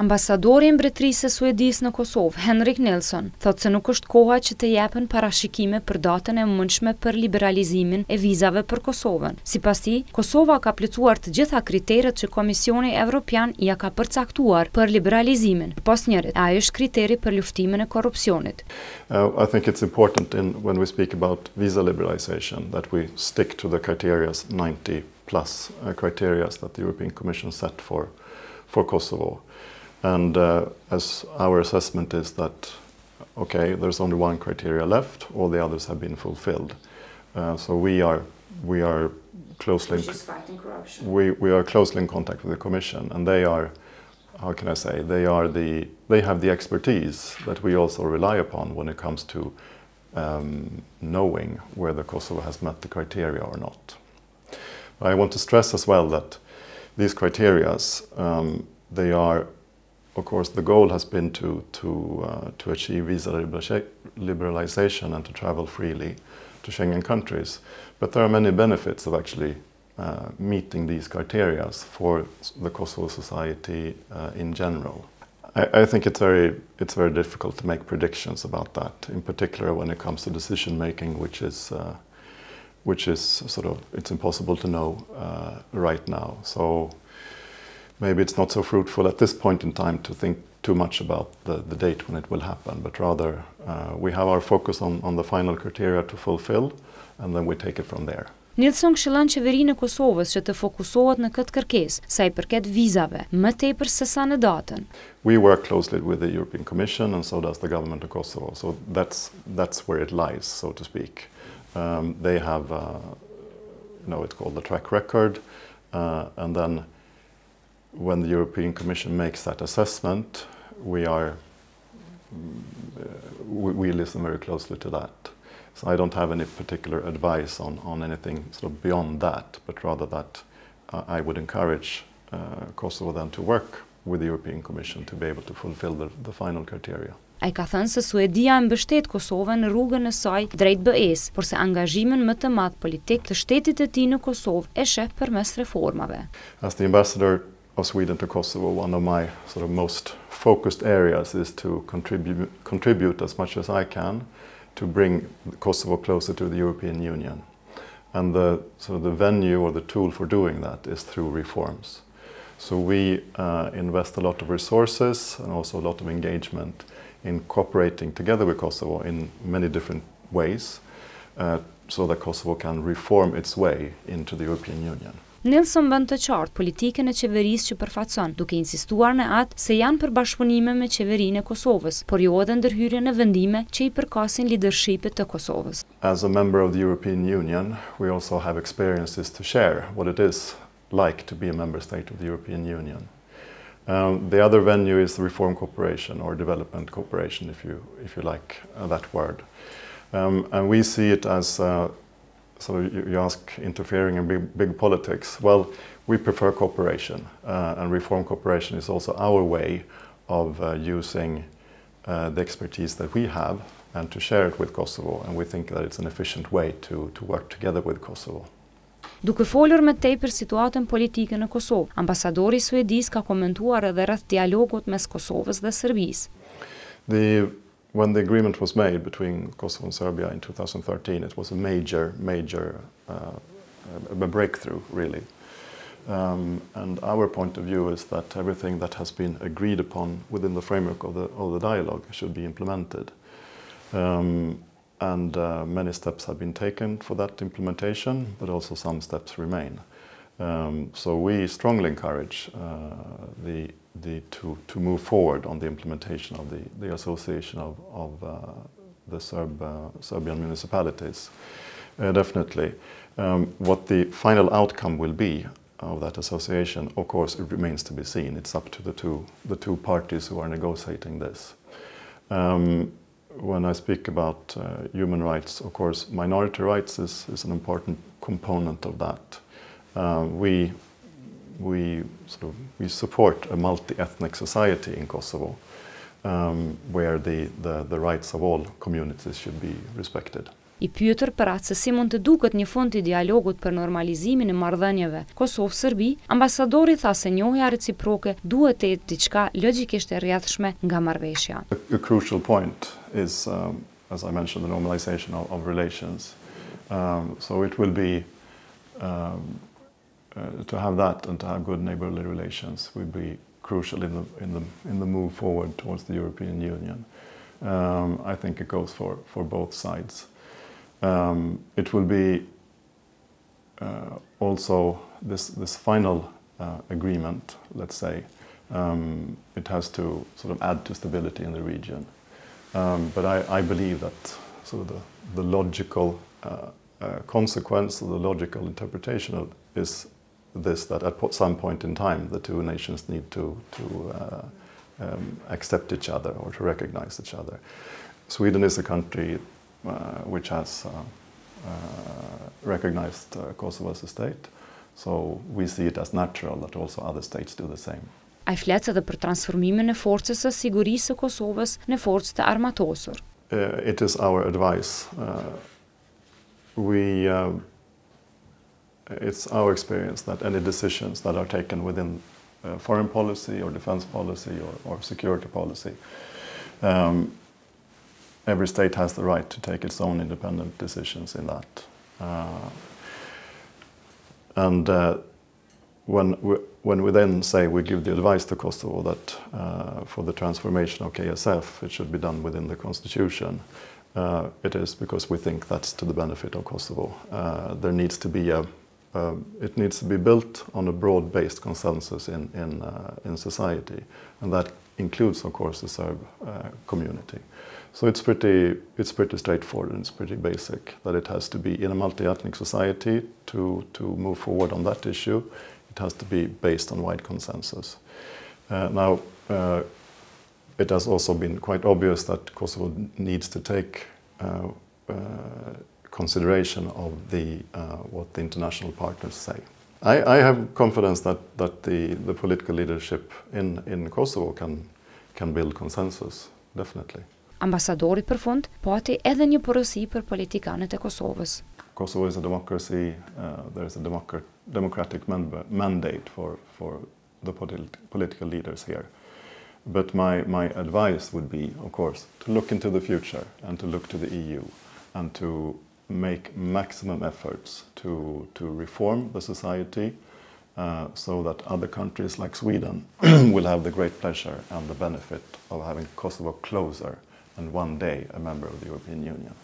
Ambasadori i Mbretërisë së Suedisë në Kosovë, Henrik Nilsson, thotë se nuk është koha që të jepen parashikime për datën e mundshme për liberalizimin e vizave për Kosovën. Sipas tij, Kosova ka plotësuar të gjitha kriteret që Komisioni Evropian ja ka përcaktuar për liberalizimin, pas njërit. Ai është kriteri për luftimin e korrupsionit. I think it's important when we speak about visa liberalization that we stick to the criteria 90 plus criteria that the European Commission set for Kosovo. And as our assessment is that, okay, there's only one criteria left, all the others have been fulfilled. So we are closely fighting corruption. We are closely in contact with the Commission, and they are, how can I say, they have the expertise that we also rely upon when it comes to knowing whether Kosovo has met the criteria or not. I want to stress as well that these criteria, they are, of course, the goal has been to achieve visa liberalization and to travel freely to Schengen countries. But there are many benefits of actually meeting these criteria for the Kosovo society in general. I think it's very difficult to make predictions about that, in particular when it comes to decision making, which is sort of, it's impossible to know right now. So maybe it's not so fruitful at this point in time to think too much about the date when it will happen, but rather we have our focus on the final criteria to fulfill, and then we take it from there. Nilsson këshillon qeverinë e Kosovës që të fokusohet në këtë kërkesë, sa i përket vizave, më tepër se sa në datën. We work closely with the European Commission, and so does the government of Kosovo. So that's where it lies, so to speak. They have, it's called the track record, and then when the European Commission makes that assessment, we listen very closely to that. So I don't have any particular advice on anything sort of beyond that, but rather that I would encourage Kosovo then to work with the European Commission to be able to fulfill the final criteria. Ai ka thënë se Suedia e mbështet Kosovën në rrugën e saj drejt BE-s, por se angazhimin më të madh politik të shtetit të tij në Kosovë e sheh përmes reformave. As the ambassador of Sweden to Kosovo, one of my sort of most focused areas is to contribute as much as I can to bring Kosovo closer to the European Union. And the venue or the tool for doing that is through reforms. So we invest a lot of resources and also a lot of engagement in cooperating together with Kosovo in many different ways so that Kosovo can reform its way into the European Union. Nilsson bën të qartë politikën e qeverisë që përfaqëson, duke insistuar në atë se janë për bashkëpunime me qeverinë e Kosovës, por jo edhe ndërhyrje në vendime që i përkasin leadershipit të Kosovës. As a member of the European Union, we also have experiences to share what it is like to be a member state of the European Union. The other venue is the reform cooperation or development cooperation, if you like that word. And we see it as so you ask interfering in big politics. Well, we prefer cooperation, and reform cooperation is also our way of using the expertise that we have and to share it with Kosovo, and we think that it's an efficient way to work together with Kosovo. Duke folur më tej për situatën politike në Kosovë, Ambasadori Suedis ka komentuar edhe rreth dialogut mes Kosovës dhe Serbisë. When the agreement was made between Kosovo and Serbia in 2013, it was a major breakthrough, really. And our point of view is that everything that has been agreed upon within the framework of the dialogue should be implemented. And many steps have been taken for that implementation, but also some steps remain. So we strongly encourage to move forward on the implementation of the association of the Serbian municipalities. Definitely. What the final outcome will be of that association, of course, it remains to be seen. It's up to the two parties who are negotiating this. When I speak about human rights, of course, minority rights is an important component of that. We support a multi-ethnic society in Kosovo, where the rights of all communities should be respected. I pyetur për atë se si mund të duket një fund i dialogut për normalizimin e marrëdhënieve Kosovë-Serbi, ambasadori tha se njohja reciproke duhet të jetë diçka logjikisht e rrjedhshme nga marrëveshja. A crucial point is, as I mentioned, the normalization of relations. So it will be to have that and to have good neighborly relations will be crucial in the move forward towards the European Union. I think it goes for both sides. It will be also this final agreement, let's say, it has to sort of add to stability in the region. But I believe that sort of the logical consequence, or the logical interpretation of is this, that at some point in time the two nations need to accept each other or to recognize each other. Sweden is a country which has recognized Kosovo as a state, so we see it as natural that also other states do the same. Ai flet edhe për transformimin e forcës së sigurisë së Kosovës në forcë të armatosur. It is our advice. It's our experience that any decisions that are taken within foreign policy or defense policy or security policy, every state has the right to take its own independent decisions in that. And when we then say we give the advice to Kosovo that for the transformation of KSF it should be done within the constitution, it is because we think that's to the benefit of Kosovo. There needs to be it needs to be built on a broad-based consensus in society, and that includes, of course, the Serb community. So it's pretty straightforward and it's pretty basic that it has to be in a multi-ethnic society to move forward on that issue. It has to be based on wide consensus. Now, it has also been quite obvious that Kosovo needs to take consideration of what the international partners say. I have confidence that the political leadership in Kosovo can build consensus, definitely. Ambasadori për fund pati edhe një porosi për politikanët e Kosovës. Kosovo is a democracy. There is a democratic mandate for the political leaders here. But my advice would be, of course, to look into the future and to look to the EU and to make maximum efforts to reform the society so that other countries like Sweden will have the great pleasure and the benefit of having Kosovo closer and one day a member of the European Union.